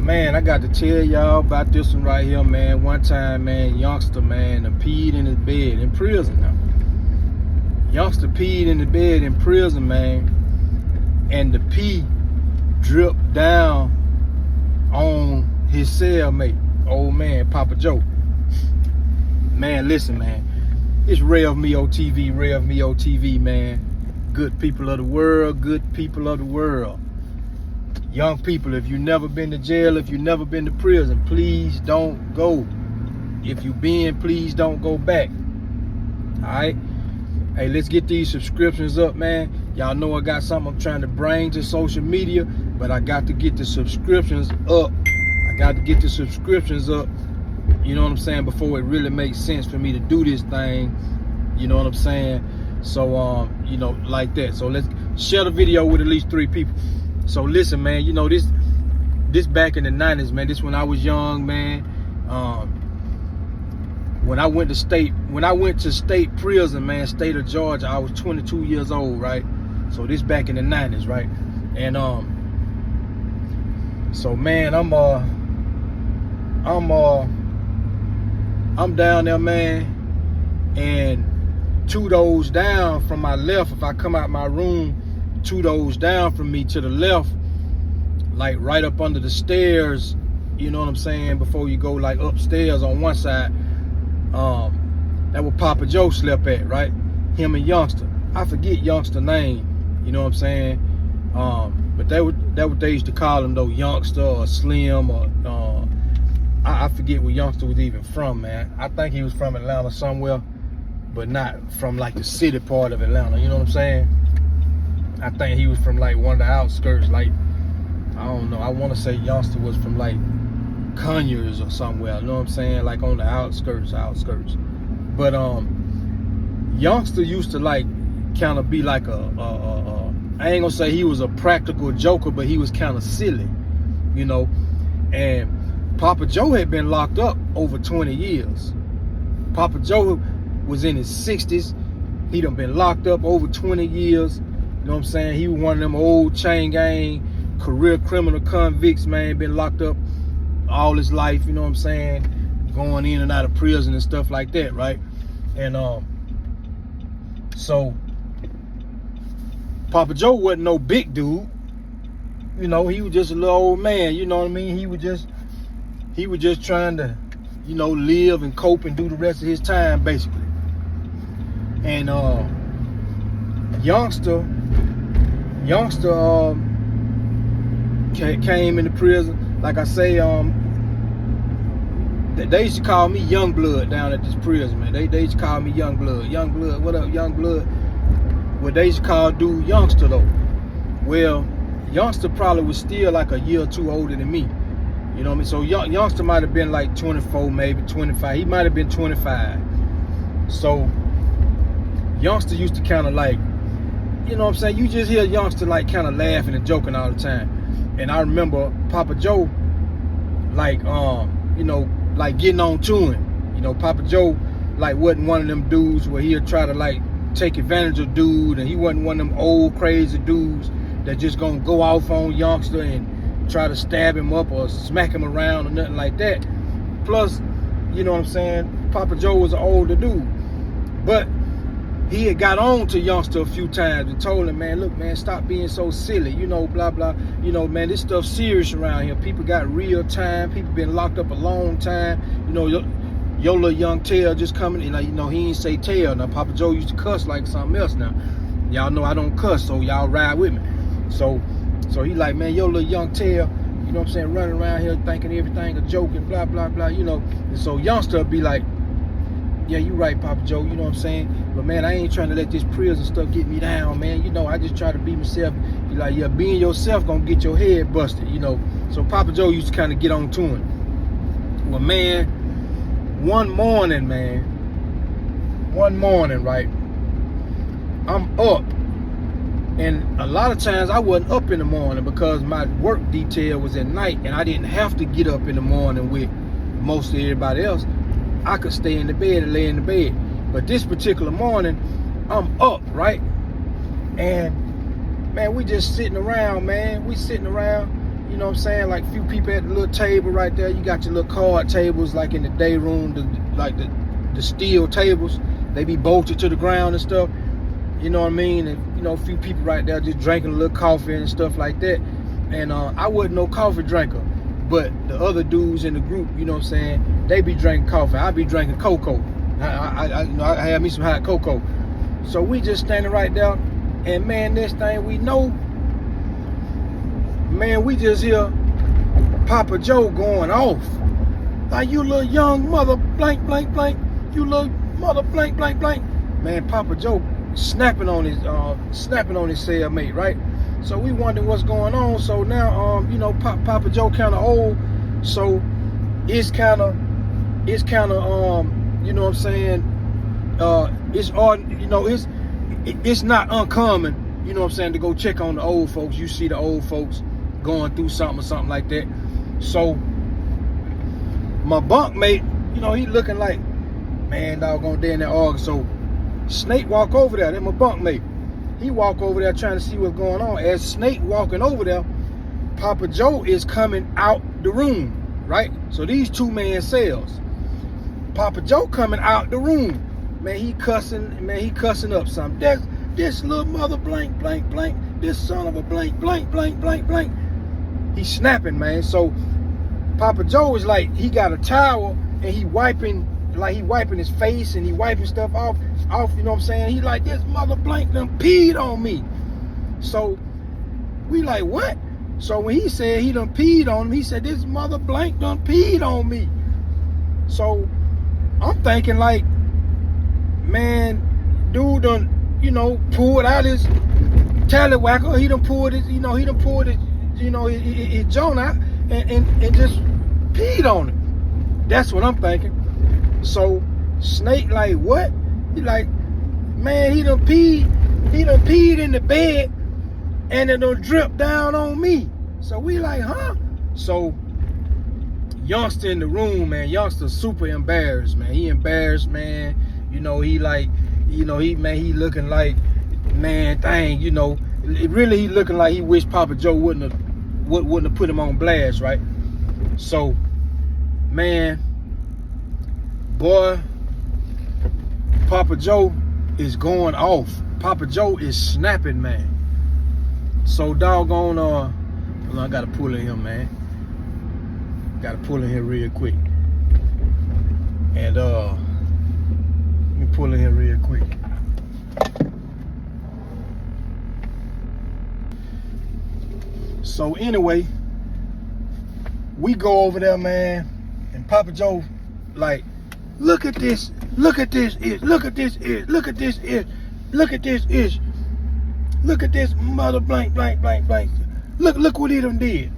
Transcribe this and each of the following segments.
Man, I got to tell y'all about this one right here, man. One time, man, youngster, man, peed in his bed in prison now. Youngster peed in the bed in prison, man, and the pee dripped down on his cellmate, old man, Papa Joe. Man, listen, man. It's Rev Me OTV, man. Good people of the world, good people of the world. Young people, if you've never been to jail, if you've never been to prison, please don't go. If you been, please don't go back. Alright? Hey, let's get these subscriptions up, man. Y'all know I got something I'm trying to bring to social media, but I got to get the subscriptions up. You know what I'm saying? Before it really makes sense for me to do this thing. You know what I'm saying? So, you know, like that. So let's share the video with at least 3 people. So listen, man, you know, this back in the 90s, man, this when I was young, man. When I went to state prison, man, state of Georgia, I was 22 years old, right? So this back in the 90s, right? And so man, I'm down there, man, and 2 doors down from my left, if I come out my room, 2 doors down from me to the left, like right up under the stairs, you know what I'm saying, before you go like upstairs on one side, that where Papa Joe slept at, right? Him and Youngster. I forget Youngster name, you know what I'm saying? But that what they used to call him though, Youngster or Slim, or I forget where Youngster was even from, man. I think he was from Atlanta somewhere, but not from like the city part of Atlanta, you know what I'm saying? I think he was from like one of the outskirts, like, I don't know, I want to say Youngster was from like Conyers or somewhere, you know what I'm saying? Like on the outskirts. But Youngster used to like kind of be like I ain't gonna say he was a practical joker, but he was kind of silly, you know? And Papa Joe had been locked up over 20 years. Papa Joe was in his 60s. He done been locked up over 20 years. You know what I'm saying? He was one of them old chain gang, career criminal convicts, man, been locked up all his life, you know what I'm saying? Going in and out of prison and stuff like that, right? And so Papa Joe wasn't no big dude. You know, he was just a little old man, you know what I mean? He was just trying to, you know, live and cope and do the rest of his time, basically. And Youngster came into prison. Like I say, they used to call me Young Blood down at this prison, man. They used to call me Young Blood. Young Blood, what up, Young Blood? Well, they used to call dude Youngster though. Well, Youngster probably was still like a year or 2 older than me. You know what I mean? So Youngster might have been like 24, maybe 25. He might have been 25. So Youngster used to kind of like, you know what I'm saying? You just hear Youngster like kind of laughing and joking all the time. And I remember Papa Joe, like, you know, like getting on to him. You know, Papa Joe, like, wasn't one of them dudes where he'd try to, like, take advantage of dude. And he wasn't one of them old, crazy dudes that just gonna go off on Youngster and try to stab him up or smack him around or nothing like that. Plus, you know what I'm saying, Papa Joe was an older dude. But he had got on to Youngster a few times and told him, man, look, man, stop being so silly, you know, blah, blah. You know, man, this stuff's serious around here. People got real time. People been locked up a long time. You know, your little young tail just coming in, like, you know, he ain't say tail. Now, Papa Joe used to cuss like something else now. Y'all know I don't cuss, so y'all ride with me. So he like, man, your little young tail, you know what I'm saying, running around here thinking everything a joke and blah, blah, blah, you know. And so Youngster would be like, yeah, you right, Papa Joe, you know what I'm saying? But man, I ain't trying to let this prison stuff get me down, man. You know, I just try to be myself. He like, yeah, being yourself gonna get your head busted, you know. So Papa Joe used to kind of get on to him. Well, man, one morning, right, I'm up. And a lot of times I wasn't up in the morning because my work detail was at night and I didn't have to get up in the morning with most of everybody else. I could stay in the bed and lay in the bed. But this particular morning, I'm up, right? And man, we just sitting around, man. We sitting around, you know what I'm saying, like a few people at the little table right there. You got your little card tables like in the day room, the steel tables. They be bolted to the ground and stuff. You know what I mean? And, you know, a few people right there just drinking a little coffee and stuff like that. And I wasn't no coffee drinker, but the other dudes in the group, you know what I'm saying, they be drinking coffee. I be drinking cocoa. I had me some hot cocoa. So we just standing right there, and man, this thing we know, man, we just hear Papa Joe going off. Like, you little young mother blank, blank, blank. You little mother blank, blank, blank. Man, Papa Joe snapping on his cellmate, right? So we wonder what's going on. So now, you know, Papa Joe kind of old, so it's kind of, you know what I'm saying? It's not uncommon, you know what I'm saying, to go check on the old folks. You see the old folks going through something or something like that. So my bunkmate, you know, he looking like, man, doggone, they in that August. So Snake walk over there. That's my bunkmate. He walk over there trying to see what's going on. As Snake walking over there, Papa Joe is coming out the room, right? So these 2-man cells. Papa Joe coming out the room. Man, he cussing up something. This little mother blank, blank, blank. This son of a blank, blank, blank, blank, blank. He's snapping, man. So Papa Joe is like, he got a towel and he wiping his face and he wiping stuff off, you know what I'm saying? He like, this mother blank done peed on me. So we like, what? So when he said he done peed on him, he said, this mother blank done peed on me. So I'm thinking like, man, dude done, you know, pulled out his tallywhacker. He done pulled his, his joint out and just peed on it. That's what I'm thinking. So Snake like, what? He like, man, he done peed in the bed and it done drip down on me. So we like, huh? So youngster in the room, man, youngster super embarrassed, man. He embarrassed, man. You know, he like, you know, he looking like, man, dang, you know, he looking like he wished Papa Joe wouldn't have put him on blast, right? So, man, boy, Papa Joe is going off. Papa Joe is snapping, man. So doggone, I gotta pull in him, man. Gotta pull in here real quick. And let me pull in here real quick. So anyway, we go over there, man, and Papa Joe like, look at this, look at this ish, look at this ish, look at this ish, look at this ish, look at this mother blank, blank, blank, blank. Look what he done did.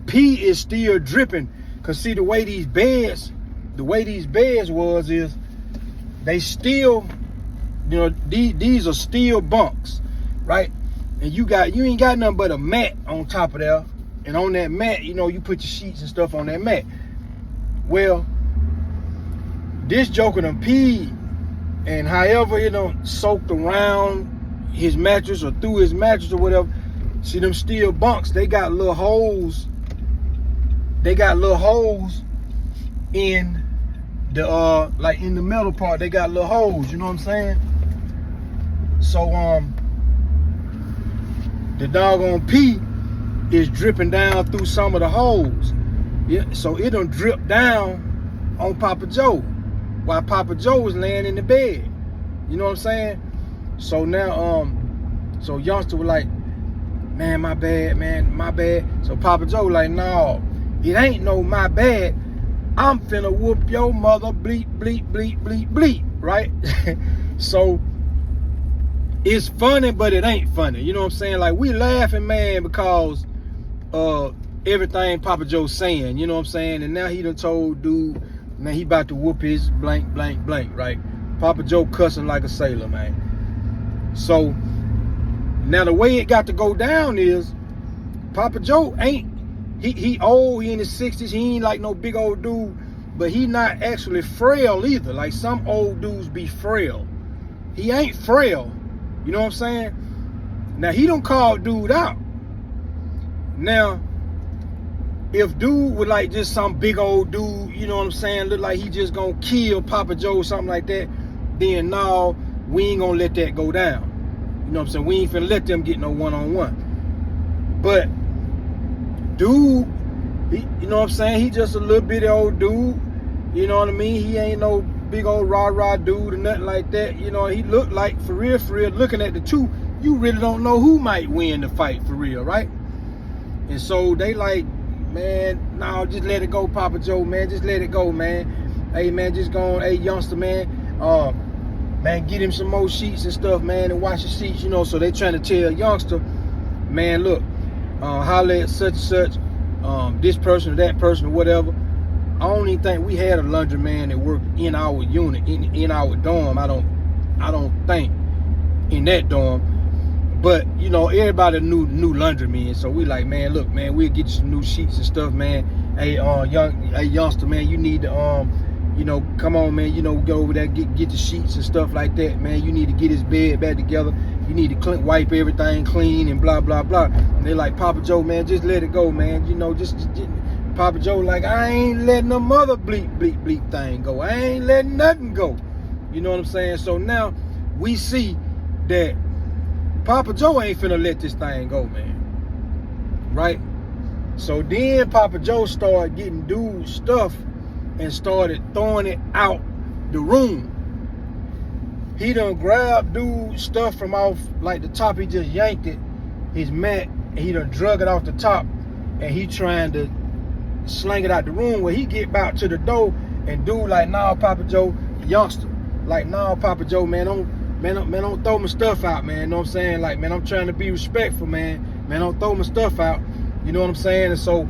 Pee is still dripping. Cause see the way these beds was is they still, you know, these are steel bunks, right? And you ain't got nothing but a mat on top of there. And on that mat, you know, you put your sheets and stuff on that mat. Well, this joker done peed, and however it done soaked around his mattress or through his mattress or whatever. See them steel bunks, they got little holes. They got little holes in the like in the metal part. They got little holes, you know what I'm saying? So the doggone pee is dripping down through some of the holes. Yeah, so it done drip down on Papa Joe while Papa Joe was laying in the bed. You know what I'm saying? So now so youngster was like, man, my bad, man, my bad. So Papa Joe like, no, it ain't no my bad. I'm finna whoop your mother, bleep, bleep, bleep, bleep, bleep, right? So it's funny, but it ain't funny. You know what I'm saying? Like, we laughing, man, because everything Papa Joe's saying, you know what I'm saying? And now he done told dude, man, he about to whoop his blank, blank, blank, right? Papa Joe cussing like a sailor, man. So now the way it got to go down is Papa Joe ain't, he old, he in his 60s, he ain't like no big old dude, but he not actually frail either. Like some old dudes be frail. He ain't frail, you know what I'm saying? Now he don't call dude out. Now, if dude was like just some big old dude, you know what I'm saying, look like he just gonna kill Papa Joe or something like that, then no, we ain't gonna let that go down. You know what I'm saying? We ain't finna let them get no one-on-one. But dude, you know what I'm saying, he just a little bitty old dude. You know what I mean? He ain't no big old rah-rah dude or nothing like that. You know, he looked like, for real, looking at the two, you really don't know who might win the fight for real, right? And so they like, man, no, just let it go, Papa Joe, man. Just let it go, man. Hey, man, just go on. Hey, youngster, man. Man, get him some more sheets and stuff, man, and wash the sheets, you know. So they trying to tell youngster, man, look, holler at such and such, this person or that person or whatever. I don't even think we had a laundryman that worked in our unit, in our dorm. I don't think in that dorm. But you know, everybody knew laundrymen, so we like, man, look, man, we'll get you some new sheets and stuff, man. Hey, youngster, man, you need to you know, come on, man, you know, go over there, get the sheets and stuff like that, man. You need to get his bed back together. You need to wipe everything clean and blah blah blah. And they like, Papa Joe, man, just let it go, man. You know, just Papa Joe like, I ain't letting the mother bleep thing go. I ain't letting nothing go. You know what I'm saying? So now we see that Papa Joe ain't finna let this thing go, man. Right? So then Papa Joe started getting dude's stuff and started throwing it out the room. He done grabbed dude's stuff from off like the top. He just yanked it, his mat, and he done drug it off the top, and he trying to sling it out the room. Where he get back to the door, and dude like, nah, Papa Joe, youngster, like, nah, Papa Joe, man, don't throw my stuff out, man. You know what I'm saying? Like, man, I'm trying to be respectful, man. Man, don't throw my stuff out. You know what I'm saying? And so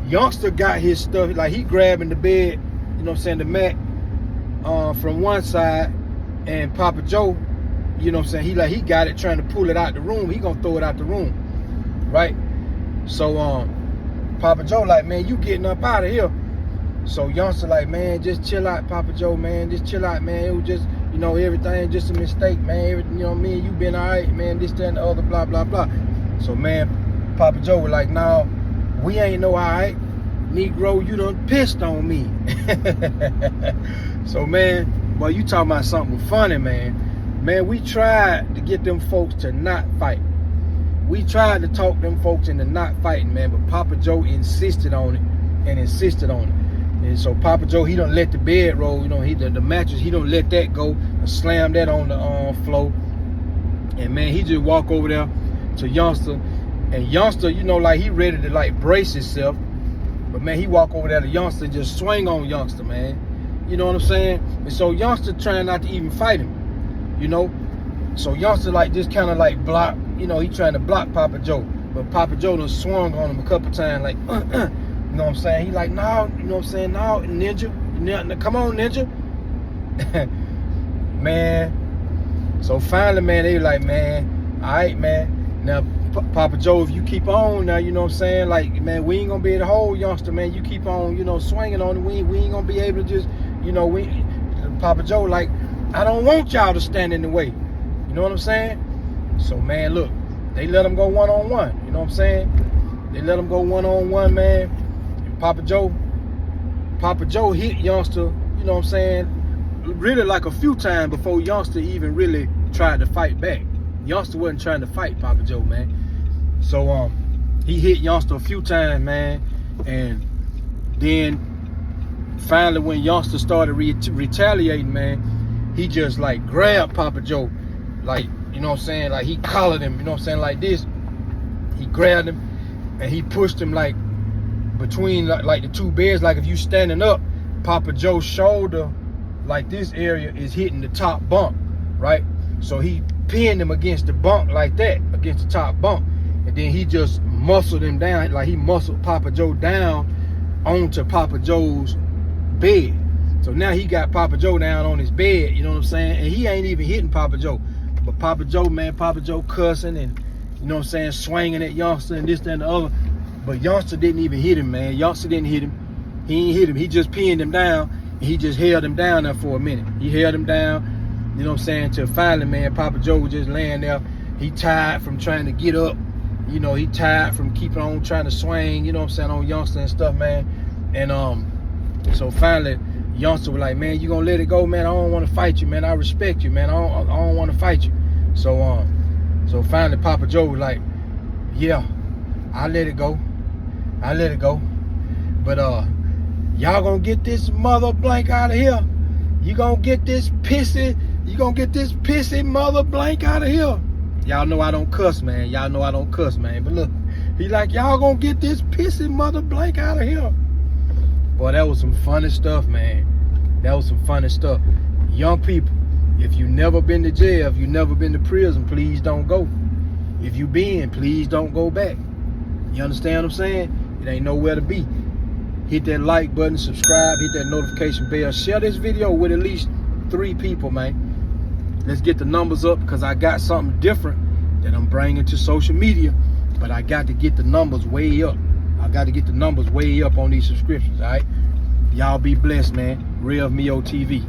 youngster got his stuff, like he grabbing the bed, you know what I'm saying, the mat from one side, and Papa Joe, you know what I'm saying, he got it trying to pull it out the room. He gonna throw it out the room, right? So Papa Joe like, man, you getting up out of here. So youngster like, man, just chill out, Papa Joe, man, just chill out, man. It was just, you know, everything just a mistake, man. Everything, you know what I mean, you been all right, man, this, that, and the other, blah, blah, blah. So, man, Papa Joe was like, nah, we ain't no all right. Negro, you done pissed on me. So, man, boy, you talking about something funny, man. Man, we tried to get them folks to not fight. We tried to talk them folks into not fighting, man, but Papa Joe insisted on it and insisted on it. And so Papa Joe, he don't let the bed roll, you know, the mattress, he don't let that go, slam that on the floor. And man, he just walk over there to youngster, and youngster, you know, like he ready to like brace himself, but man, he walk over there to youngster and just swing on youngster, man. You know what I'm saying? And so youngster trying not to even fight him, you know. So youngster like just kind of like block, you know, he trying to block Papa Joe, but Papa Joe done swung on him a couple times, like you know what I'm saying? He like, no, you know what I'm saying? No, ninja, come on, ninja. Man. So finally, man, they like, man, all right, man. Now, Papa Joe, if you keep on now, you know what I'm saying? Like, man, we ain't gonna be able to hold youngster, man. You keep on, you know, swinging on it. We ain't gonna be able to just, you know, Papa Joe, like, I don't want y'all to stand in the way. You know what I'm saying? So, man, look, they let him go one-on-one. You know what I'm saying? They let him go one-on-one, man. Papa Joe hit youngster, you know what I'm saying, really like a few times before youngster even really tried to fight back. Youngster wasn't trying to fight Papa Joe, man. So he hit youngster a few times, man, and then finally when youngster started retaliating, man, he just like grabbed Papa Joe, like, you know what I'm saying, like he collared him, you know what I'm saying, like this. He grabbed him and he pushed him like between like the two beds. Like if you standing up, Papa Joe's shoulder, like this area is hitting the top bunk, right? So he pinned him against the bunk like that, against the top bunk, and then he just muscled him down, like he muscled Papa Joe down onto Papa Joe's bed. So now he got Papa Joe down on his bed, you know what I'm saying? And he ain't even hitting Papa Joe, but Papa Joe, man, Papa Joe cussing and, you know what I'm saying, swinging at youngster and this, that, and the other. But youngster didn't even hit him, man. Youngster didn't hit him. He ain't hit him. He just pinned him down, and he just held him down there for a minute. He held him down, you know what I'm saying, till finally, man, Papa Joe was just laying there. He tired from trying to get up, you know, he tired from keeping on trying to swing, you know what I'm saying, on youngster and stuff, man. And so finally, youngster was like, man, you gonna let it go, man? I don't want to fight you, man. I respect you, man. I don't want to fight you. So so finally, Papa Joe was like, yeah, I let it go. I let it go. But y'all gonna get this mother blank out of here. You gonna get this pissy mother blank out of here. Y'all know I don't cuss, man. Y'all know I don't cuss, man. But look, he like, y'all gonna get this pissy mother blank out of here. Boy, that was some funny stuff, man. That was some funny stuff. Young people, if you never been to jail, if you never been to prison, please don't go. If you been, please don't go back. You understand what I'm saying? It ain't nowhere to be. Hit that like button, subscribe, hit that notification bell. Share this video with at least 3 people, man. Let's get the numbers up, because I got something different that I'm bringing to social media. But I got to get the numbers way up. I got to get the numbers way up on these subscriptions, all right? Y'all be blessed, man. Real Mio TV.